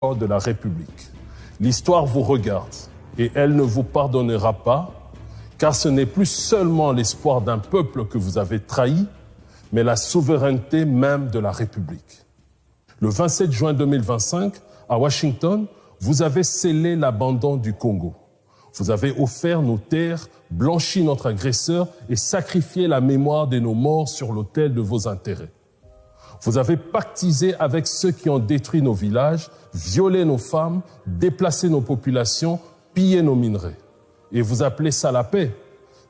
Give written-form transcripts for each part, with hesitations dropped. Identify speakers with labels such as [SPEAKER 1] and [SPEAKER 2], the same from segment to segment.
[SPEAKER 1] de la République. L'histoire vous regarde et elle ne vous pardonnera pas, car ce n'est plus seulement l'espoir d'un peuple que vous avez trahi, mais la souveraineté même de la République. Le 27 juin 2025, à Washington, vous avez scellé l'abandon du Congo. Vous avez offert nos terres, blanchi notre agresseur et sacrifié la mémoire de nos morts sur l'autel de vos intérêts. Vous avez pactisé avec ceux qui ont détruit nos villages, violé nos femmes, déplacé nos populations, pillé nos minerais. Et vous appelez ça la paix?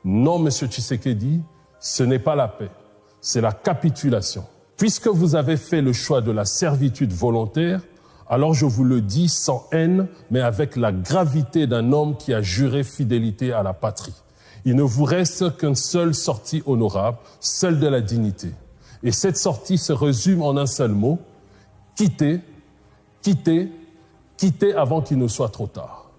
[SPEAKER 1] Non, Monsieur Tshisekedi, ce n'est pas la paix, c'est la capitulation. Puisque vous avez fait le choix de la servitude volontaire, alors je vous le dis sans haine, mais avec la gravité d'un homme qui a juré fidélité à la patrie. Il ne vous reste qu'une seule sortie honorable, celle de la dignité. Et cette sortie se résume en un seul mot: quittez, quittez, quittez avant qu'il ne soit trop tard.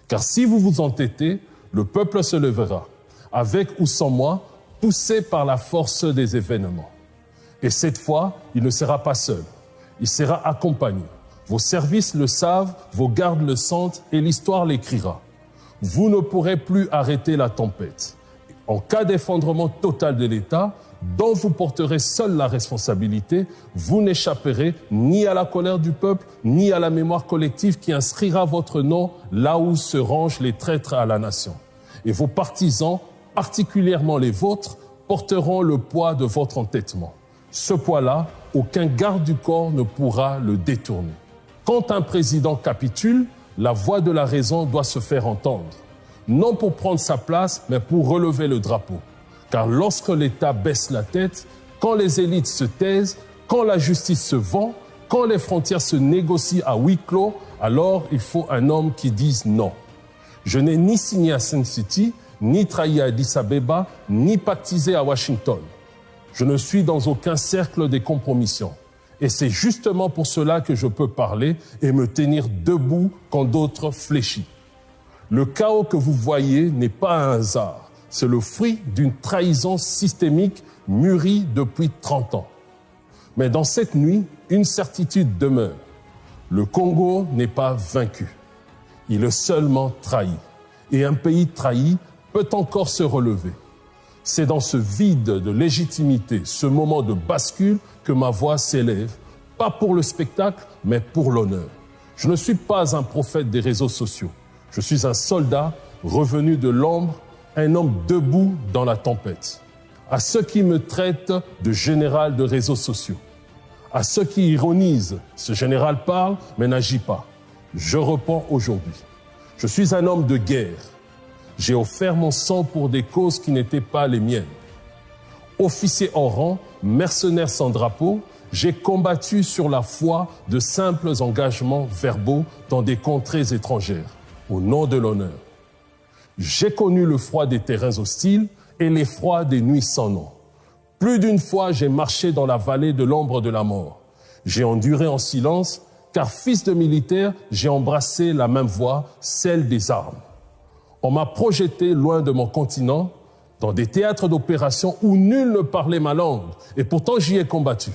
[SPEAKER 1] Car si vous vous entêtez, le peuple se lèvera, avec ou sans moi, poussé par la force des événements. Et cette fois, il ne sera pas seul, il sera accompagné. Vos services le savent, vos gardes le sentent et l'histoire l'écrira. Vous ne pourrez plus arrêter la tempête. En cas d'effondrement total de l'État, dont vous porterez seul la responsabilité, vous n'échapperez ni à la colère du peuple, ni à la mémoire collective qui inscrira votre nom là où se rangent les traîtres à la nation. Et vos partisans, particulièrement les vôtres, porteront le poids de votre entêtement. Ce poids-là, aucun garde du corps ne pourra le détourner. Quand un président capitule, la voix de la raison doit se faire entendre. Non pour prendre sa place, mais pour relever le drapeau. Car lorsque l'État baisse la tête, quand les élites se taisent, quand la justice se vend, quand les frontières se négocient à huis clos, alors il faut un homme qui dise non. Je n'ai ni signé à Sun City, ni trahi à Addis Abeba, ni pactisé à Washington. Je ne suis dans aucun cercle des compromissions. Et c'est justement pour cela que je peux parler et me tenir debout quand d'autres fléchissent. Le chaos que vous voyez n'est pas un hasard. C'est le fruit d'une trahison systémique mûrie depuis 30 ans. Mais dans cette nuit, une certitude demeure. Le Congo n'est pas vaincu. Il est seulement trahi. Et un pays trahi peut encore se relever. C'est dans ce vide de légitimité, ce moment de bascule, que ma voix s'élève, pas pour le spectacle, mais pour l'honneur. Je ne suis pas un prophète des réseaux sociaux. Je suis un soldat revenu de l'ombre, un homme debout dans la tempête. À ceux qui me traitent de général de réseaux sociaux, à ceux qui ironisent, ce général parle mais n'agit pas. Je réponds aujourd'hui. Je suis un homme de guerre. J'ai offert mon sang pour des causes qui n'étaient pas les miennes. Officier en rang, mercenaire sans drapeau, j'ai combattu sur la foi de simples engagements verbaux dans des contrées étrangères, au nom de l'honneur. J'ai connu le froid des terrains hostiles et l'effroi des nuits sans nom. Plus d'une fois, j'ai marché dans la vallée de l'ombre de la mort. J'ai enduré en silence, car fils de militaire, j'ai embrassé la même voie, celle des armes. On m'a projeté loin de mon continent, dans des théâtres d'opération où nul ne parlait ma langue, et pourtant j'y ai combattu.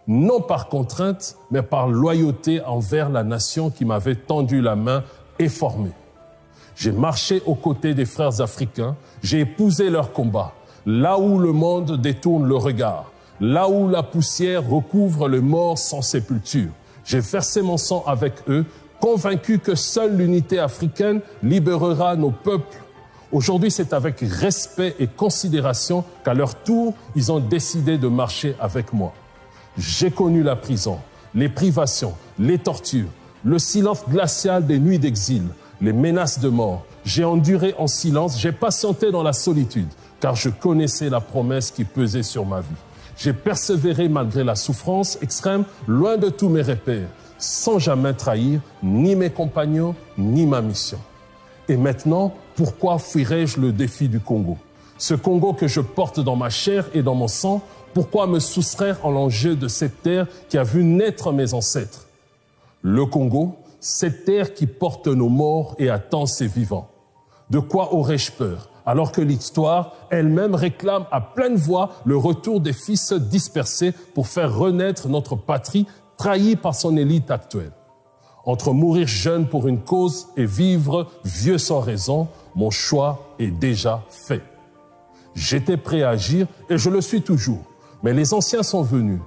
[SPEAKER 1] Non par contrainte, mais par loyauté envers la nation qui m'avait tendu la main et formé. J'ai marché aux côtés des frères africains, j'ai épousé leur combat, là où le monde détourne le regard, là où la poussière recouvre les morts sans sépulture. J'ai versé mon sang avec eux, convaincu que seule l'unité africaine libérera nos peuples. Aujourd'hui, c'est avec respect et considération qu'à leur tour, ils ont décidé de marcher avec moi. J'ai connu la prison, les privations, les tortures, le silence glacial des nuits d'exil, les menaces de mort. J'ai enduré en silence, j'ai patienté dans la solitude, car je connaissais la promesse qui pesait sur ma vie. J'ai persévéré malgré la souffrance extrême, loin de tous mes repères, sans jamais trahir ni mes compagnons, ni ma mission. Et maintenant, pourquoi fuirais-je le défi du Congo? Ce Congo que je porte dans ma chair et dans mon sang, pourquoi me soustraire en l'enjeu de cette terre qui a vu naître mes ancêtres? Le Congo, cette terre qui porte nos morts et attend ses vivants. De quoi aurais-je peur, alors que l'histoire elle-même réclame à pleine voix le retour des fils dispersés pour faire renaître notre patrie trahie par son élite actuelle? Entre mourir jeune pour une cause et vivre vieux sans raison, mon choix est déjà fait. J'étais prêt à agir et je le suis toujours. Mais les anciens sont venus.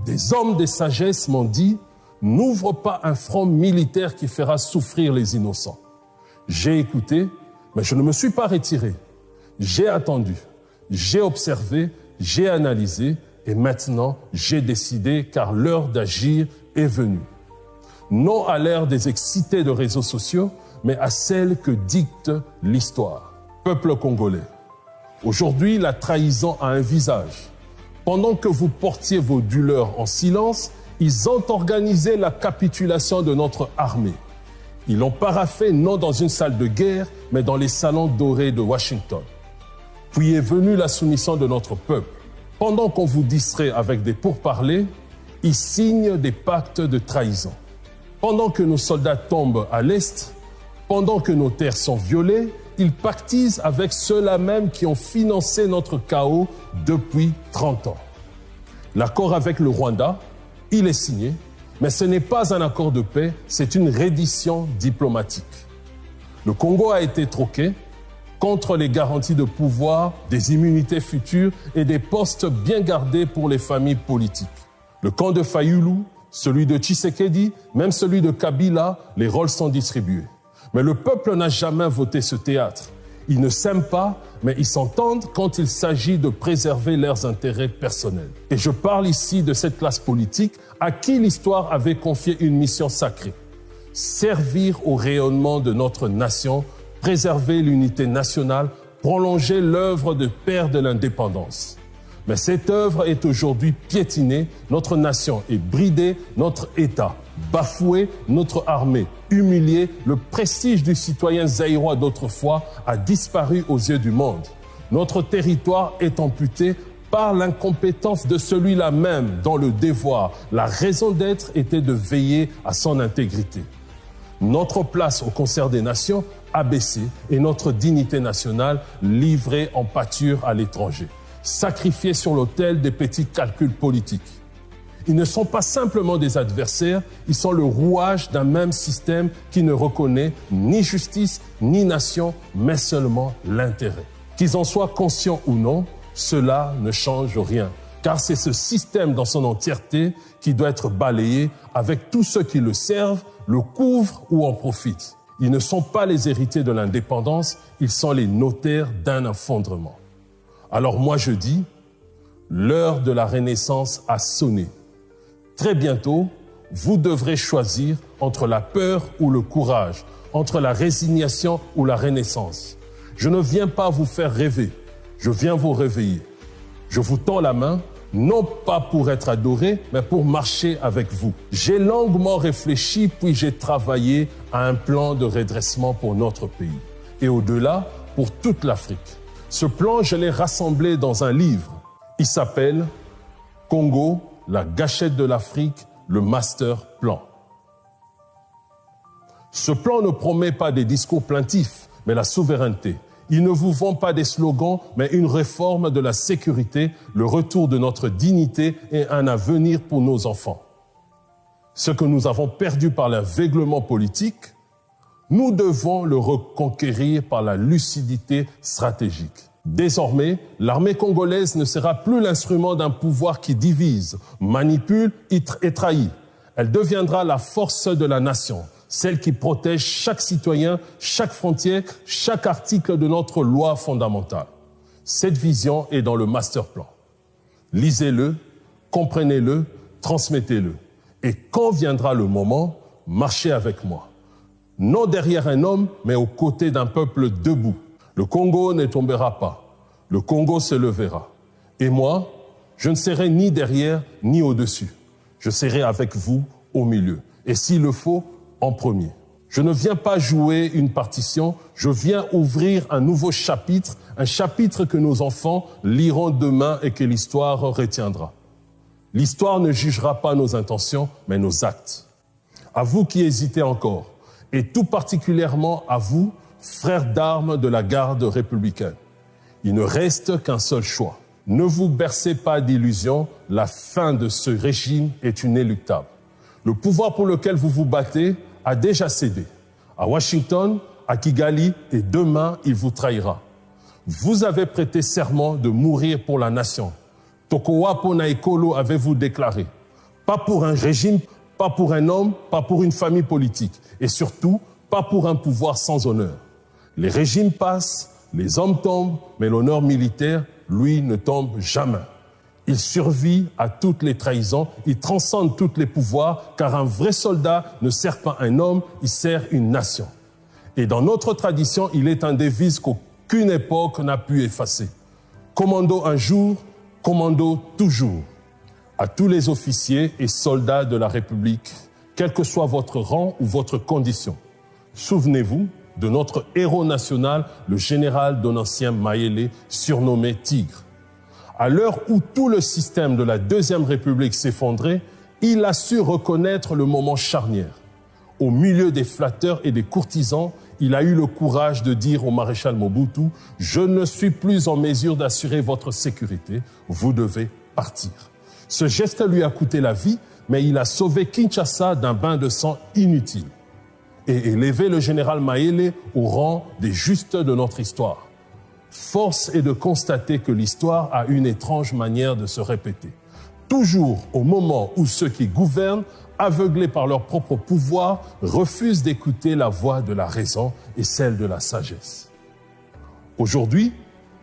[SPEAKER 1] Des hommes de sagesse m'ont dit « N'ouvre pas un front militaire qui fera souffrir les innocents. » J'ai écouté, mais je ne me suis pas retiré. J'ai attendu, j'ai observé, j'ai analysé et maintenant j'ai décidé car l'heure d'agir est venue. Non à l'ère des excités de réseaux sociaux, mais à celle que dicte l'histoire. Peuple congolais, aujourd'hui la trahison a un visage. Pendant que vous portiez vos douleurs en silence, ils ont organisé la capitulation de notre armée. Ils l'ont paraphé non dans une salle de guerre, mais dans les salons dorés de Washington. Puis est venue la soumission de notre peuple. Pendant qu'on vous distrait avec des pourparlers, ils signent des pactes de trahison. Pendant que nos soldats tombent à l'Est, pendant que nos terres sont violées, ils pactisent avec ceux-là même qui ont financé notre chaos depuis 30 ans. L'accord avec le Rwanda, il est signé, mais ce n'est pas un accord de paix, c'est une reddition diplomatique. Le Congo a été troqué contre les garanties de pouvoir, des immunités futures et des postes bien gardés pour les familles politiques. Le camp de Fayulu, celui de Tshisekedi, même celui de Kabila, les rôles sont distribués. Mais le peuple n'a jamais voté ce théâtre. Ils ne s'aiment pas, mais ils s'entendent quand il s'agit de préserver leurs intérêts personnels. Et je parle ici de cette classe politique à qui l'histoire avait confié une mission sacrée. Servir au rayonnement de notre nation, préserver l'unité nationale, prolonger l'œuvre de père de l'indépendance. Mais cette œuvre est aujourd'hui piétinée, notre nation est bridée, notre État bafoué, notre armée humiliée, le prestige du citoyen zaïrois d'autrefois a disparu aux yeux du monde. Notre territoire est amputé par l'incompétence de celui-là même dont le devoir, la raison d'être était de veiller à son intégrité. Notre place au concert des nations abaissée et notre dignité nationale livrée en pâture à l'étranger, sacrifiée sur l'autel des petits calculs politiques. Ils ne sont pas simplement des adversaires, ils sont le rouage d'un même système qui ne reconnaît ni justice ni nation, mais seulement l'intérêt. Qu'ils en soient conscients ou non, cela ne change rien, car c'est ce système dans son entièreté qui doit être balayé avec tous ceux qui le servent, le couvrent ou en profitent. Ils ne sont pas les héritiers de l'indépendance, ils sont les notaires d'un effondrement. Alors moi je dis, l'heure de la Renaissance a sonné. Très bientôt, vous devrez choisir entre la peur ou le courage, entre la résignation ou la renaissance. Je ne viens pas vous faire rêver, je viens vous réveiller. Je vous tends la main, non pas pour être adoré, mais pour marcher avec vous. J'ai longuement réfléchi, puis j'ai travaillé à un plan de redressement pour notre pays. Et au-delà, pour toute l'Afrique. Ce plan, je l'ai rassemblé dans un livre. Il s'appelle « Congo, la gâchette de l'Afrique, le master plan ». Ce plan ne promet pas des discours plaintifs, mais la souveraineté. Il ne vous vend pas des slogans, mais une réforme de la sécurité, le retour de notre dignité et un avenir pour nos enfants. Ce que nous avons perdu par l'aveuglement politique, nous devons le reconquérir par la lucidité stratégique. Désormais, l'armée congolaise ne sera plus l'instrument d'un pouvoir qui divise, manipule et trahit. Elle deviendra la force de la nation, celle qui protège chaque citoyen, chaque frontière, chaque article de notre loi fondamentale. Cette vision est dans le master plan. Lisez-le, comprenez-le, transmettez-le. Et quand viendra le moment, marchez avec moi. Non derrière un homme, mais aux côtés d'un peuple debout. Le Congo ne tombera pas. Le Congo se levera. Et moi, je ne serai ni derrière ni au-dessus. Je serai avec vous au milieu. Et s'il le faut, en premier. Je ne viens pas jouer une partition, je viens ouvrir un nouveau chapitre, un chapitre que nos enfants liront demain et que l'histoire retiendra. L'histoire ne jugera pas nos intentions, mais nos actes. À vous qui hésitez encore, et tout particulièrement à vous, frères d'armes de la garde républicaine. Il ne reste qu'un seul choix. Ne vous bercez pas d'illusions, la fin de ce régime est inéluctable. Le pouvoir pour lequel vous vous battez a déjà cédé. À Washington, à Kigali, et demain, il vous trahira. Vous avez prêté serment de mourir pour la nation. Tokowapo na Ekolo avez-vous déclaré. Pas pour un régime, pas pour un homme, pas pour une famille politique. Et surtout, pas pour un pouvoir sans honneur. Les régimes passent, les hommes tombent, mais l'honneur militaire, lui, ne tombe jamais. Il survit à toutes les trahisons, il transcende tous les pouvoirs, car un vrai soldat ne sert pas un homme, il sert une nation. Et dans notre tradition, il est un devise qu'aucune époque n'a pu effacer. Commando un jour, commando toujours. À tous les officiers et soldats de la République, quel que soit votre rang ou votre condition, souvenez-vous de notre héros national, le général Donatien Mayele, surnommé Tigre. À l'heure où tout le système de la Deuxième République s'effondrait, il a su reconnaître le moment charnière. Au milieu des flatteurs et des courtisans, il a eu le courage de dire au maréchal Mobutu « Je ne suis plus en mesure d'assurer votre sécurité, vous devez partir ». Ce geste lui a coûté la vie, mais il a sauvé Kinshasa d'un bain de sang inutile et élevé le général Mayele au rang des justes de notre histoire. Force est de constater que l'histoire a une étrange manière de se répéter. Toujours au moment où ceux qui gouvernent, aveuglés par leur propre pouvoir, refusent d'écouter la voix de la raison et celle de la sagesse. Aujourd'hui,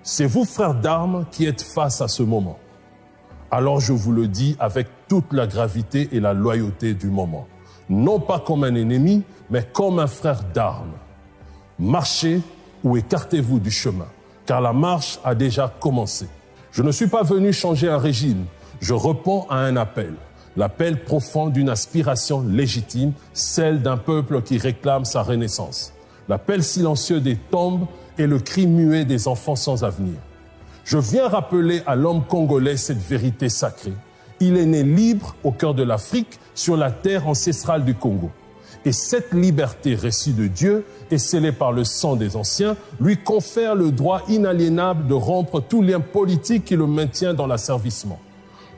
[SPEAKER 1] c'est vous, frères d'armes, qui êtes face à ce moment. Alors je vous le dis avec toute la gravité et la loyauté du moment. Non pas comme un ennemi, mais comme un frère d'armes. Marchez ou écartez-vous du chemin, car la marche a déjà commencé. Je ne suis pas venu changer un régime, je réponds à un appel. L'appel profond d'une aspiration légitime, celle d'un peuple qui réclame sa renaissance. L'appel silencieux des tombes et le cri muet des enfants sans avenir. Je viens rappeler à l'homme congolais cette vérité sacrée. Il est né libre au cœur de l'Afrique, sur la terre ancestrale du Congo. Et cette liberté reçue de Dieu et scellée par le sang des anciens lui confère le droit inaliénable de rompre tout lien politique qui le maintient dans l'asservissement.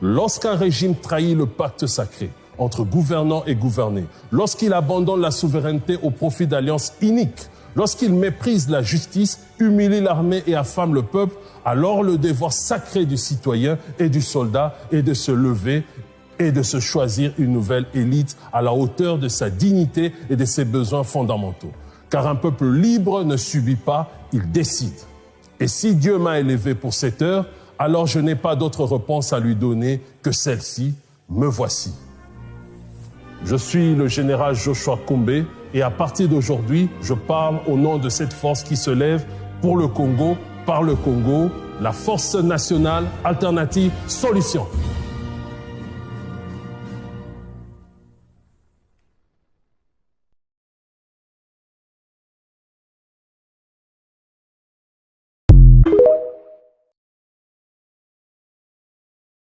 [SPEAKER 1] Lorsqu'un régime trahit le pacte sacré entre gouvernants et gouvernés, lorsqu'il abandonne la souveraineté au profit d'alliances iniques, lorsqu'il méprise la justice, humilie l'armée et affame le peuple, alors le devoir sacré du citoyen et du soldat est de se lever et de se choisir une nouvelle élite à la hauteur de sa dignité et de ses besoins fondamentaux. Car un peuple libre ne subit pas, il décide. Et si Dieu m'a élevé pour cette heure, alors je n'ai pas d'autre réponse à lui donner que celle-ci, me voici. Je suis le général Joshua Kombe et à partir d'aujourd'hui, je parle au nom de cette force qui se lève pour le Congo, par le Congo, la force nationale alternative solution.